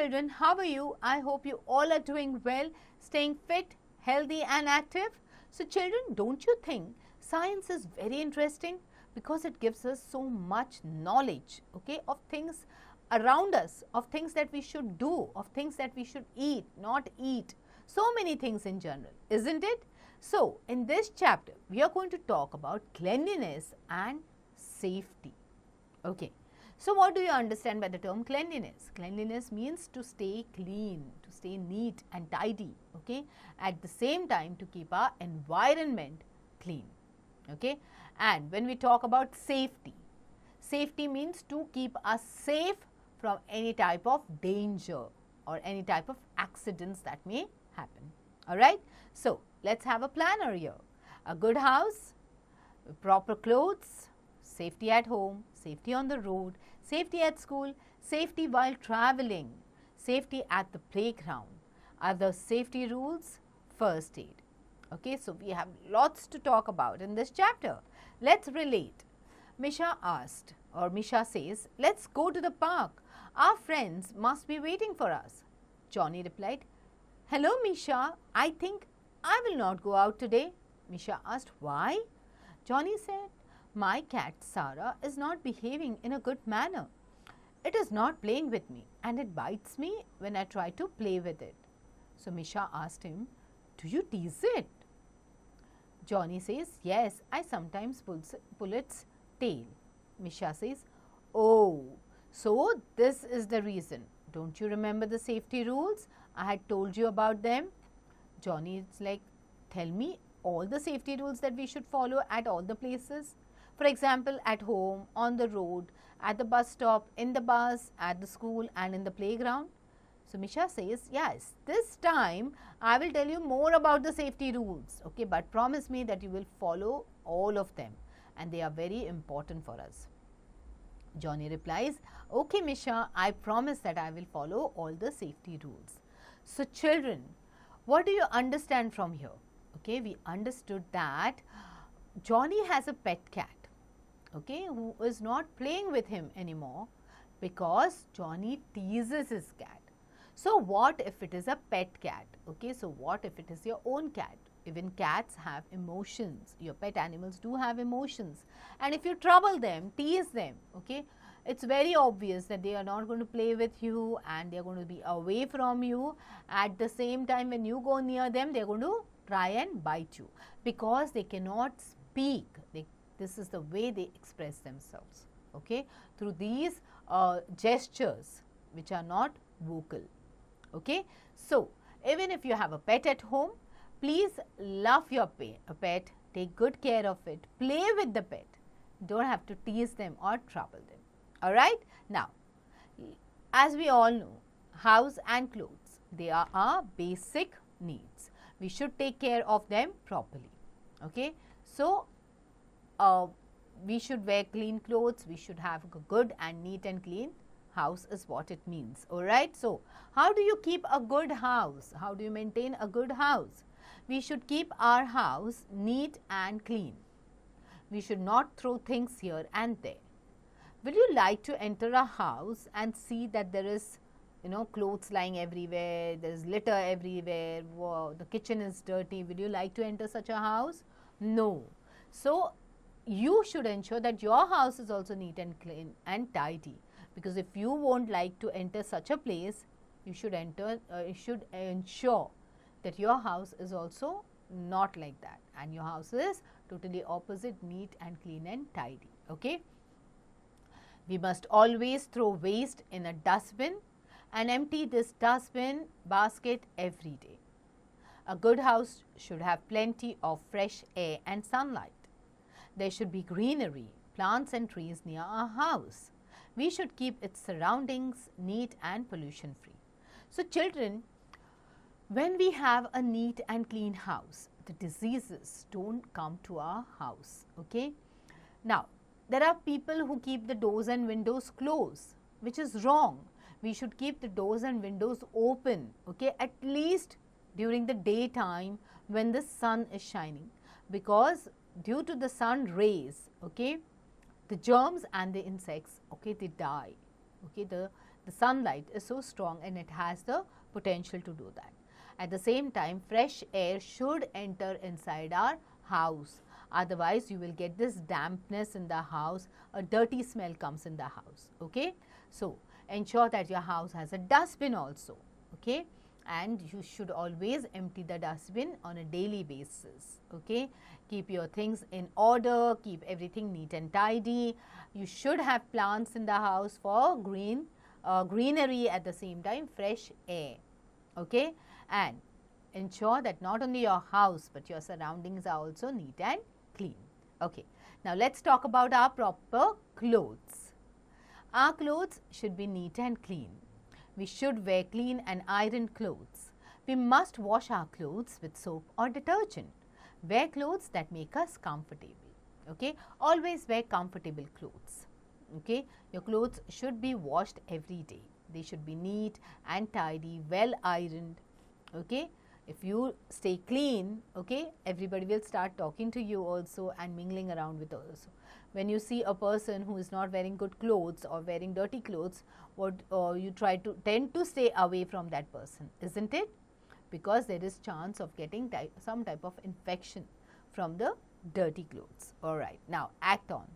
children, how are you? I hope you all are doing well, staying fit, healthy and active. So children, don't you think science is very interesting because it gives us so much knowledge, okay, of things around us, of things that we should do, of things that we should eat, not eat, so many things in general, isn't it? So in this chapter, we are going to talk about cleanliness and safety, okay. So what do you understand by the term cleanliness? Cleanliness means to stay clean, to stay neat and tidy, okay, at the same time to keep our environment clean, okay. And when we talk about safety, safety means to keep us safe from any type of danger or any type of accidents that may happen, all right. So let's have a planner here. A good house, proper clothes, safety at home, safety on the road, safety at school, safety while traveling, safety at the playground, other safety rules, first aid. Okay, so we have lots to talk about in this chapter. Let's relate. Misha asked, or Misha says, let's go to the park. Our friends must be waiting for us. Johnny replied, hello Misha, I think I will not go out today. Misha asked, why? Johnny said, my cat Sarah is not behaving in a good manner. It is not playing with me and it bites me when I try to play with it. So Misha asked him, do you tease it? Johnny says, yes, I sometimes pull its tail. Misha says, oh, so this is the reason. Don't you remember the safety rules? I had told you about them. Johnny is like, tell me all the safety rules that we should follow at all the places. For example, at home, on the road, at the bus stop, in the bus, at the school and in the playground. So Misha says, yes, this time I will tell you more about the safety rules, okay, but promise me that you will follow all of them and they are very important for us. Johnny replies, okay Misha, I promise that I will follow all the safety rules. So children, what do you understand from here? Okay, we understood that Johnny has a pet cat, okay, who is not playing with him anymore because Johnny teases his cat. So what if it is a pet cat? Okay, so what if it is your own cat? Even cats have emotions. Your pet animals do have emotions. And if you trouble them, tease them, okay, it's very obvious that they are not going to play with you and they are going to be away from you. At the same time, when you go near them, they are going to try and bite you because they cannot speak. This is the way they express themselves, okay, through these gestures which are not vocal, okay. So even if you have a pet at home, please love your pet, take good care of it, play with the pet. Don't have to tease them or trouble them, all right. Now, as we all know, house and clothes, they are our basic needs. We should take care of them properly, okay. So we should wear clean clothes, we should have a good and neat and clean house is what it means, all right. So how do you keep a good house? How do you maintain a good house? We should keep our house neat and clean. We should not throw things here and there. Will you like to enter a house and see that there is, you know, clothes lying everywhere, there is litter everywhere, wow, the kitchen is dirty? Will you like to enter such a house? No. So you should ensure that your house is also neat and clean and tidy, because if you won't like to enter such a place, you should ensure that your house is also not like that and your house is totally opposite, neat and clean and tidy, okay. We must always throw waste in a dustbin and empty this dustbin basket every day. A good house should have plenty of fresh air and sunlight. There should be greenery, plants and trees near our house. We should keep its surroundings neat and pollution free. So children, when we have a neat and clean house, the diseases don't come to our house, okay. Now, there are people who keep the doors and windows closed, which is wrong. We should keep the doors and windows open, okay, at least during the daytime when the sun is shining, because due to the sun rays, okay, the germs and the insects, okay, they die, okay, The sunlight is so strong and it has the potential to do that. At the same time, fresh air should enter inside our house. Otherwise, you will get this dampness in the house, a dirty smell comes in the house. Okay? So, ensure that your house has a dustbin also. Okay? And you should always empty the dustbin on a daily basis. Okay? Keep your things in order, keep everything neat and tidy. You should have plants in the house for greenery, at the same time fresh air. Okay? And ensure that not only your house but your surroundings are also neat and clean. Okay. Now, let's talk about our proper clothes. Our clothes should be neat and clean. We should wear clean and ironed clothes. We must wash our clothes with soap or detergent. Wear clothes that make us comfortable. Okay? Always wear comfortable clothes. Okay? Your clothes should be washed every day. They should be neat and tidy, well ironed. Okay? If you stay clean, okay, everybody will start talking to you also and mingling around with also. When you see a person who is not wearing good clothes or wearing dirty clothes, you tend to stay away from that person, isn't it? Because there is chance of getting some type of infection from the dirty clothes. Alright, now act on.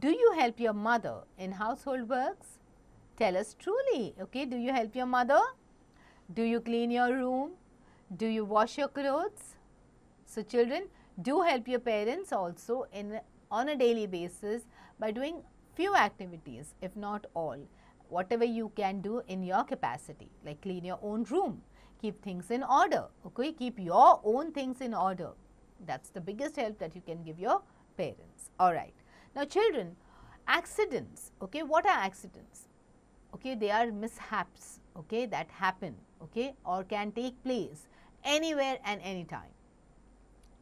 Do you help your mother in household works? Tell us truly, okay, do you help your mother? Do you clean your room? Do you wash your clothes? So, children, do help your parents also on a daily basis by doing few activities, if not all, whatever you can do in your capacity, like clean your own room, keep things in order, okay, keep your own things in order. That's the biggest help that you can give your parents. Alright. Now, children, accidents, okay, what are accidents? Okay, they are mishaps, okay, that happen, okay, or can take place anywhere and anytime.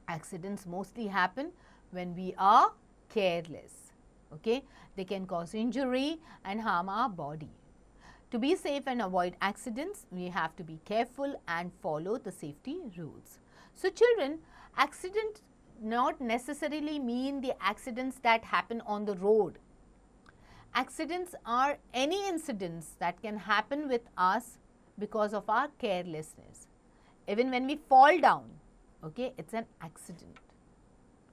Accidents mostly happen when we are careless. Okay? They can cause injury and harm our body. To be safe and avoid accidents, we have to be careful and follow the safety rules. So, children, accidents not necessarily mean the accidents that happen on the road. Accidents are any incidents that can happen with us because of our carelessness. Even when we fall down, okay, it's an accident.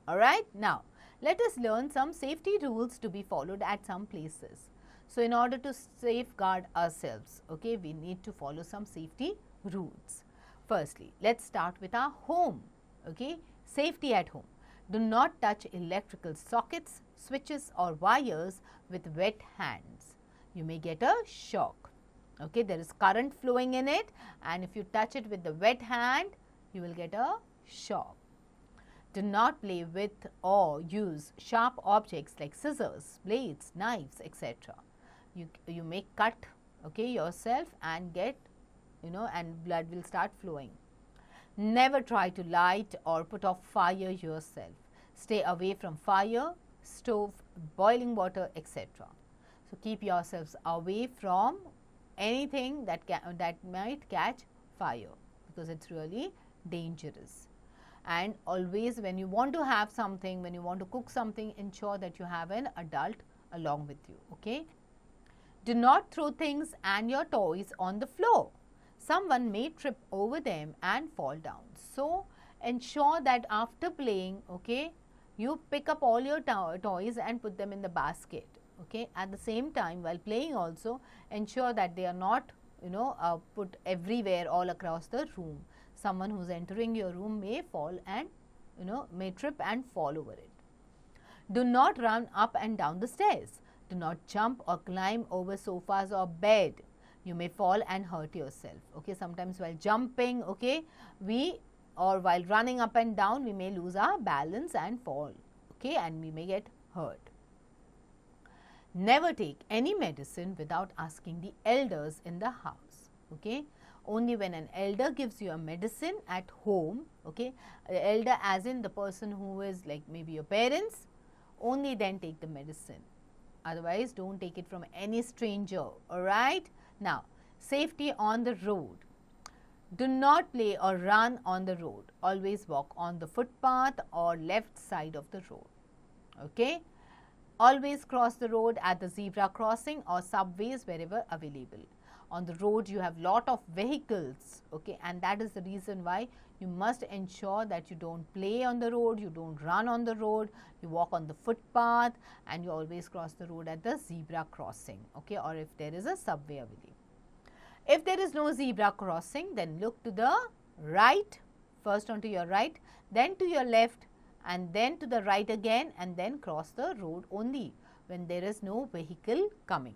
Alright, now let us learn some safety rules to be followed at some places. So, in order to safeguard ourselves, okay, we need to follow some safety rules. Firstly, let's start with our home, okay, safety at home. Do not touch electrical sockets, switches or wires with wet hands. You may get a shock. Okay, there is current flowing in it, and if you touch it with the wet hand, you will get a shock. Do not play with or use sharp objects like scissors, blades, knives, etc. You may cut, okay, yourself and get, and blood will start flowing. Never try to light or put off fire yourself. Stay away from fire, stove, boiling water, etc. So, keep yourselves away from anything that might catch fire, because it's really dangerous. And always when you want to have something, when you want to cook something, ensure that you have an adult along with you. Okay? Do not throw things and your toys on the floor. Someone may trip over them and fall down. So, ensure that after playing, okay, you pick up all your toys and put them in the basket. Okay. At the same time, while playing also, ensure that they are not, put everywhere all across the room. Someone who's entering your room may fall and, may trip and fall over it. Do not run up and down the stairs. Do not jump or climb over sofas or bed. You may fall and hurt yourself. Okay. Sometimes while jumping, okay, or while running up and down, we may lose our balance and fall. Okay. And we may get hurt. Never take any medicine without asking the elders in the house. Okay. Only when an elder gives you a medicine at home, okay, elder as in the person who is like maybe your parents, only then take the medicine. Otherwise, don't take it from any stranger. Alright. Now, safety on the road. Do not play or run on the road. Always walk on the footpath or left side of the road. Okay. Always cross the road at the zebra crossing or subways wherever available. On the road you have lot of vehicles, okay, and that is the reason why you must ensure that you don't play on the road, you don't run on the road, you walk on the footpath, and you always cross the road at the zebra crossing, okay, or if there is a subway available. If there is no zebra crossing, then look to the right, first onto your right, then to your left, and then to the right again, and then cross the road only when there is no vehicle coming.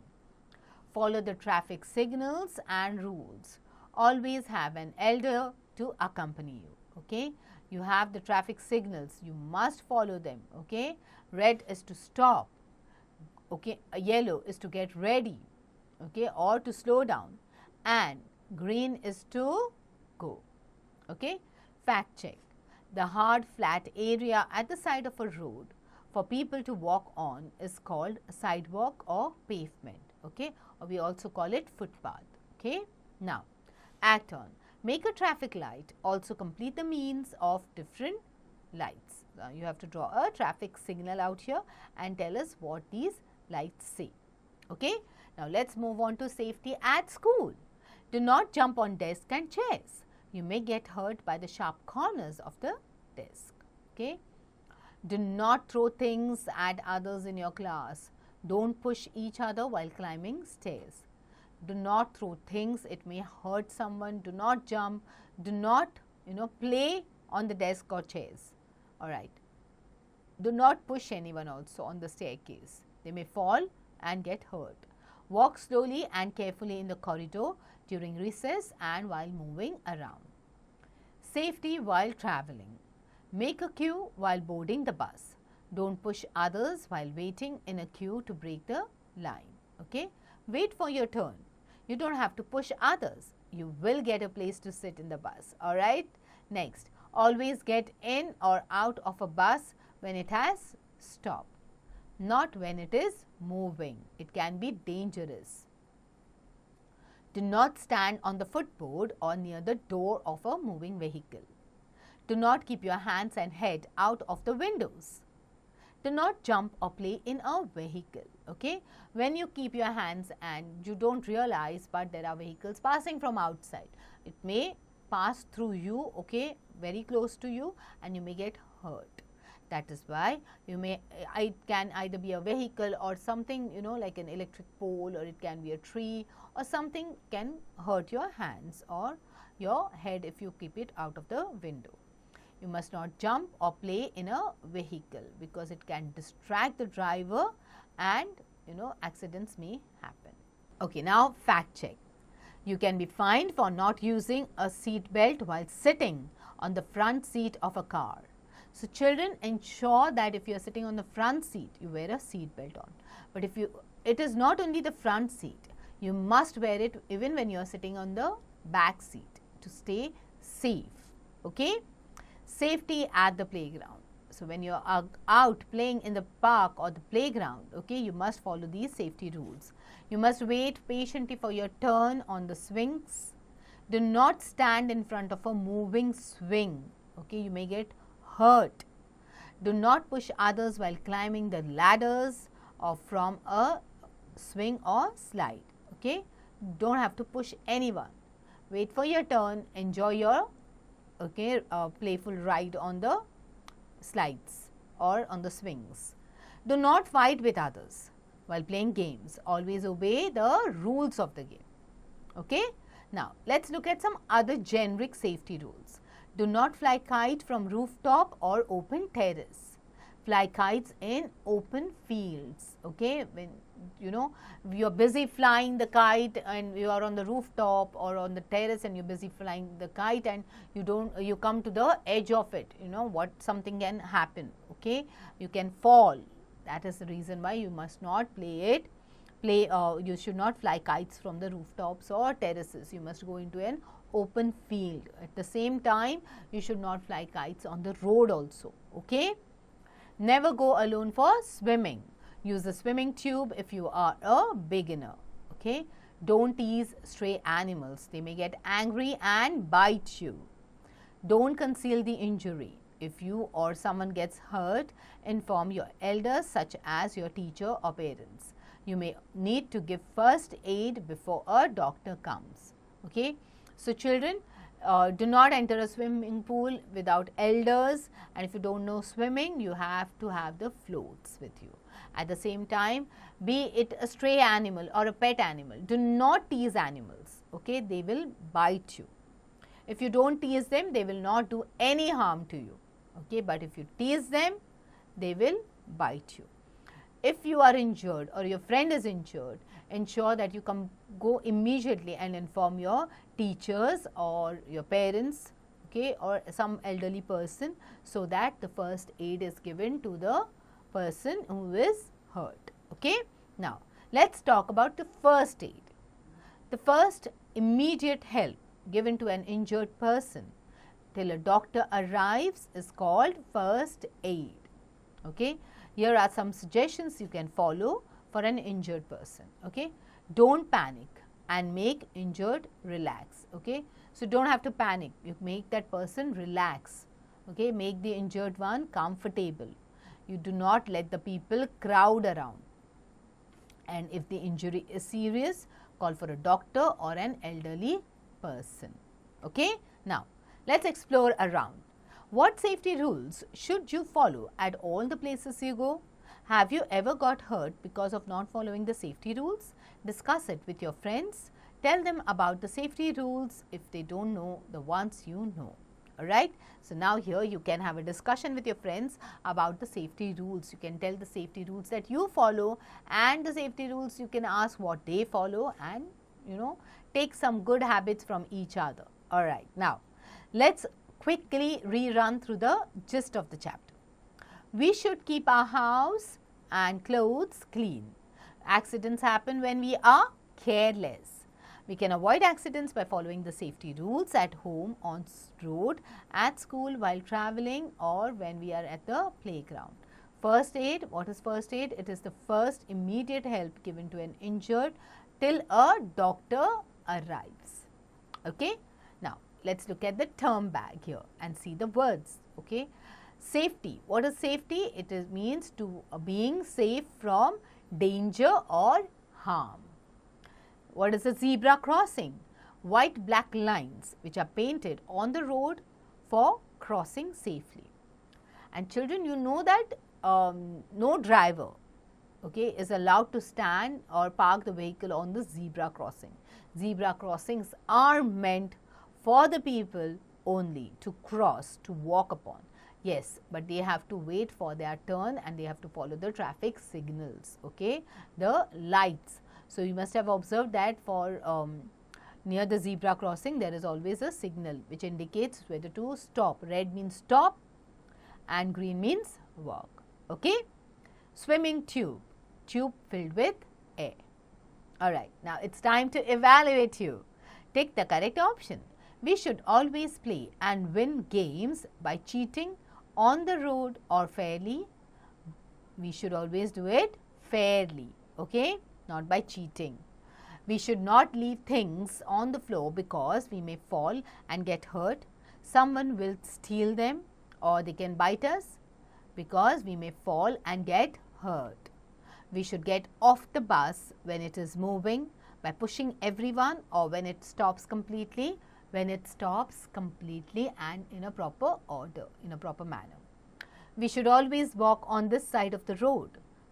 Follow the traffic signals and rules. Always have an elder to accompany you, okay. You have the traffic signals, you must follow them, okay. Red is to stop, okay. Yellow is to get ready, okay, or to slow down, and green is to go, okay. Fact check. The hard flat area at the side of a road for people to walk on is called sidewalk or pavement, okay, or we also call it footpath, okay. Now, act on. Make a traffic light, also complete the means of different lights. You have to draw a traffic signal out here and tell us what these lights say, okay. Now, let's move on to safety at school. Do not jump on desks and chairs. You may get hurt by the sharp corners of the desk, okay. Do not throw things at others in your class. Don't push each other while climbing stairs. Do not throw things, it may hurt someone. Do not jump. Do not, play on the desk or chairs, alright. Do not push anyone also on the staircase. They may fall and get hurt. Walk slowly and carefully in the corridor during recess and while moving around. Safety while traveling. Make a queue while boarding the bus. Don't push others while waiting in a queue to break the line, okay. Wait for your turn. You don't have to push others. You will get a place to sit in the bus, alright. Next, always get in or out of a bus when it has stopped, not when it is moving. It can be dangerous. Do not stand on the footboard or near the door of a moving vehicle. Do not keep your hands and head out of the windows. Do not jump or play in a vehicle, okay. When you keep your hands and you don't realize, but there are vehicles passing from outside, it may pass through you, okay, very close to you, and you may get hurt. That is why it can either be a vehicle or something, like an electric pole, or it can be a tree, or something can hurt your hands or your head if you keep it out of the window. You must not jump or play in a vehicle because it can distract the driver and accidents may happen. Okay, now fact check. You can be fined for not using a seat belt while sitting on the front seat of a car. So, children, ensure that if you are sitting on the front seat, you wear a seat belt on. But if it is not only the front seat, you must wear it even when you are sitting on the back seat to stay safe, okay. Safety at the playground. So, when you are out playing in the park or the playground, okay, you must follow these safety rules. You must wait patiently for your turn on the swings. Do not stand in front of a moving swing, okay, you may get hurt. Do not push others while climbing the ladders or from a swing or slide, okay. Don't have to push anyone. Wait for your turn, enjoy your playful ride on the slides or on the swings. Do not fight with others while playing games. Always obey the rules of the game, okay. Now, let's look at some other generic safety rules. Do not fly kite from rooftop or open terrace. Fly kites in open fields, okay. When you are busy flying the kite and you are on the rooftop or on the terrace and you are busy flying the kite and you come to the edge of it, something can happen, okay. You can fall. That is the reason why you must not you should not fly kites from the rooftops or terraces. You must go into an open field. At the same time, you should not fly kites on the road also, okay. Never go alone for swimming. Use a swimming tube if you are a beginner, okay. Don't tease stray animals. They may get angry and bite you. Don't conceal the injury. If you or someone gets hurt, inform your elders such as your teacher or parents. you may need to give first aid before a doctor comes. Okay. So, children, do not enter a swimming pool without elders, and if you don't know swimming, you have to have the floats with you. At the same time, be it a stray animal or a pet animal, do not tease animals. Okay. They will bite you. If you don't tease them, they will not do any harm to you. Okay. But if you tease them, they will bite you. If you are injured or your friend is injured, ensure that you go immediately and inform your teachers or your parents, okay, or some elderly person, so that the first aid is given to the person who is hurt. Okay. Now, let us talk about the first aid. The first immediate help given to an injured person till a doctor arrives is called first aid. Okay. Here are some suggestions you can follow for an injured person. Okay. Don't panic and make injured relax. Okay. So, don't have to panic, you make that person relax. Okay. Make the injured one comfortable. You do not let the people crowd around. And if the injury is serious, call for a doctor or an elderly person. Okay. Now, let us explore around. What safety rules should you follow at all the places you go? Have you ever got hurt because of not following the safety rules? Discuss it with your friends. Tell them about the safety rules if they don't know the ones you know. Alright. So, now here you can have a discussion with your friends about the safety rules. You can tell the safety rules that you follow, and the safety rules you can ask what they follow, and take some good habits from each other. Alright. Now, let us quickly rerun through the gist of the chapter. We should keep our house and clothes clean. Accidents happen when we are careless. We can avoid accidents by following the safety rules at home, on road, at school, while traveling, or when we are at the playground. First aid. What is first aid? It is the first immediate help given to an injured till a doctor arrives. Okay. Now, let us look at the term bag here and see the words. Okay. Safety. What is safety? It means to being safe from danger or harm. What is a zebra crossing? White black lines which are painted on the road for crossing safely. And children, you know that no driver, okay, is allowed to stand or park the vehicle on the zebra crossing. Zebra crossings are meant for the people only to cross, to walk upon. Yes, but they have to wait for their turn and they have to follow the traffic signals, okay, the lights. So, you must have observed that for near the zebra crossing there is always a signal which indicates whether to stop. Red means stop and green means walk. Okay. Swimming tube, tube filled with air. Alright, now it is time to evaluate you. Take the correct option. We should always play and win games by cheating on the road or fairly. We should always do it fairly, okay, not by cheating. We should not leave things on the floor because we may fall and get hurt. Someone will steal them or they can bite us because we may fall and get hurt. We should get off the bus when it is moving by pushing everyone, or when it stops completely, and in a proper order, in a proper manner. We should always walk on this side of the road,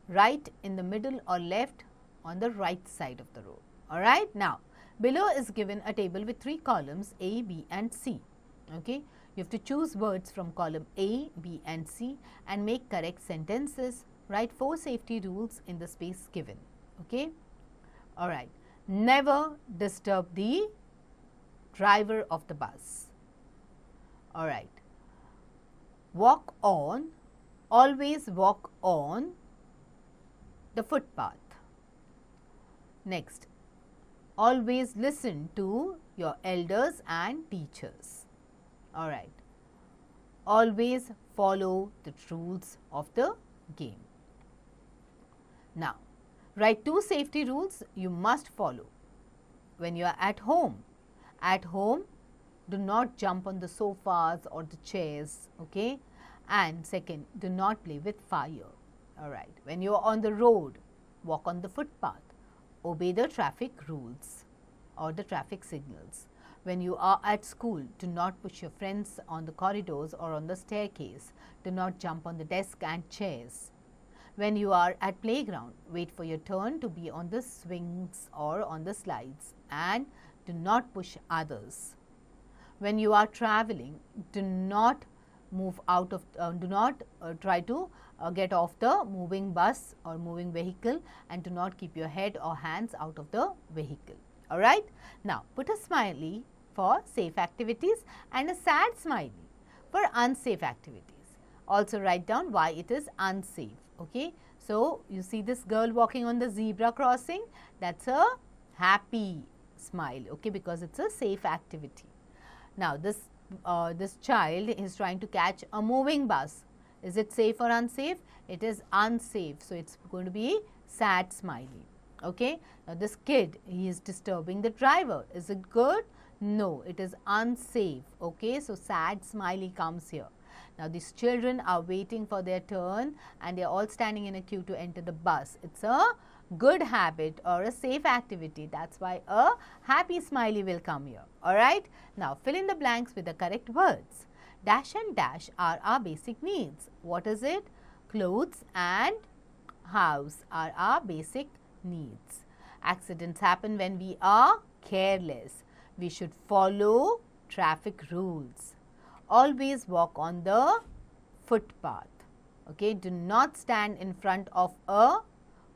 right in the middle or left on the right side of the road. Alright. Now, below is given a table with 3 columns A, B and C. Okay. You have to choose words from column A, B and C and make correct sentences. Write 4 safety rules in the space given. Okay. Alright. Never disturb the driver of the bus. Alright. Walk on, always walk on the footpath. Next, always listen to your elders and teachers. Alright. Always follow the rules of the game. Now, write 2 safety rules you must follow when you are at home. At home, do not jump on the sofas or the chairs, okay? And second, do not play with fire. Alright. When you are on the road, walk on the footpath. Obey the traffic rules or the traffic signals. When you are at school, do not push your friends on the corridors or on the staircase. Do not jump on the desk and chairs. When you are at playground, wait for your turn to be on the swings or on the slides, and do not push others. When you are traveling, do not move out of, do not try to get off the moving bus or moving vehicle, and do not keep your head or hands out of the vehicle. Alright. Now, put a smiley for safe activities and a sad smiley for unsafe activities. Also write down why it is unsafe. Okay. So, you see this girl walking on the zebra crossing, that's a happy smile, okay, because it's a safe activity. Now, this child is trying to catch a moving bus. Is it safe or unsafe? It is unsafe. So, it's going to be sad smiley. Okay. Now, this kid, he is disturbing the driver. Is it good? No, it is unsafe. Okay. So, sad smiley comes here. Now, these children are waiting for their turn and they are all standing in a queue to enter the bus. It's a good habit or a safe activity. That's why a happy smiley will come here. Alright. Now, fill in the blanks with the correct words. Dash and dash are our basic needs. What is it? Clothes and house are our basic needs. Accidents happen when we are careless. We should follow traffic rules. Always walk on the footpath. Okay. Do not stand in front of a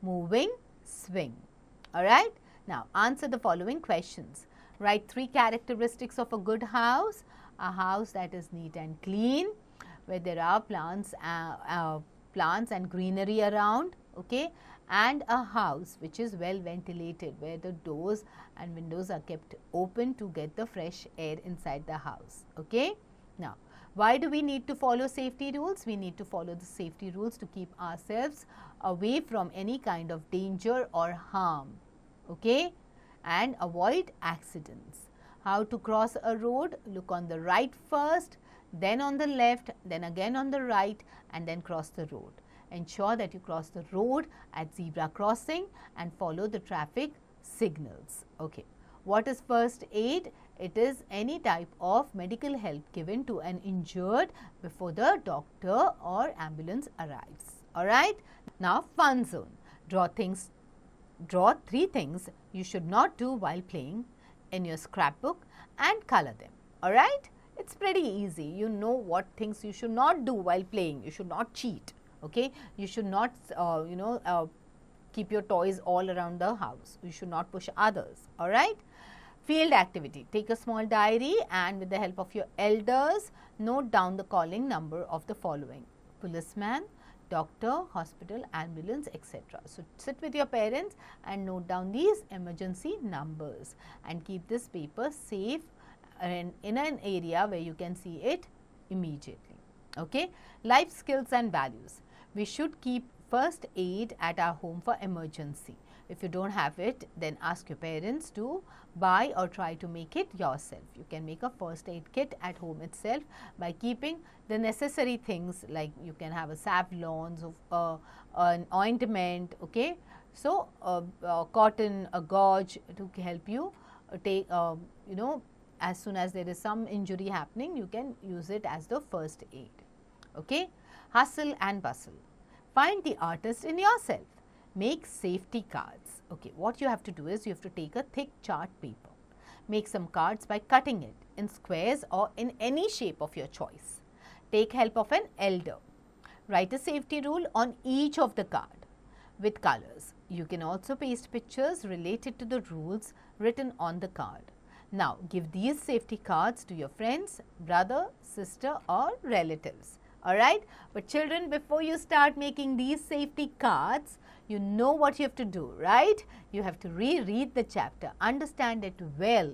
moving swing. Alright. Now, answer the following questions. Write 3 characteristics of a good house. A house that is neat and clean, where there are plants and greenery around, okay, and a house which is well ventilated, where the doors and windows are kept open to get the fresh air inside the house. Okay. Now, why do we need to follow safety rules? We need to follow the safety rules to keep ourselves away from any kind of danger or harm, okay, and avoid accidents. How to cross a road? Look on the right first, then on the left, then again on the right, and then cross the road. Ensure that you cross the road at zebra crossing and follow the traffic signals. Okay. What is first aid? It is any type of medical help given to an injured before the doctor or ambulance arrives. Alright. Now, fun zone. Draw 3 things you should not do while playing in your scrapbook and color them. Alright. It's pretty easy. You know what things you should not do while playing. You should not cheat. Okay. You should not, keep your toys all around the house. You should not push others. Alright. Field activity. Take a small diary and with the help of your elders, note down the calling number of the following: policeman, doctor, hospital, ambulance, etc. So, sit with your parents and note down these emergency numbers and keep this paper safe in an area where you can see it immediately. Okay. Life skills and values. We should keep first aid at our home for emergency. If you don't have it, then ask your parents to buy or try to make it yourself. You can make a first aid kit at home itself by keeping the necessary things, like you can have a savlons, an ointment, okay. So, cotton, a gauze to help you take, as soon as there is some injury happening, you can use it as the first aid. Okay. Hustle and bustle. Find the artist in yourself. Make safety cards. Okay, what you have to do is you have to take a thick chart paper. Make some cards by cutting it in squares or in any shape of your choice. Take help of an elder. Write a safety rule on each of the card with colors. You can also paste pictures related to the rules written on the card. Now, give these safety cards to your friends, brother, sister or relatives. Alright, but children, before you start making these safety cards, you know what you have to do, right? You have to reread the chapter, understand it well,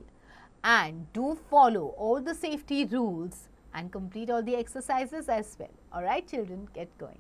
and do follow all the safety rules and complete all the exercises as well. Alright children, get going.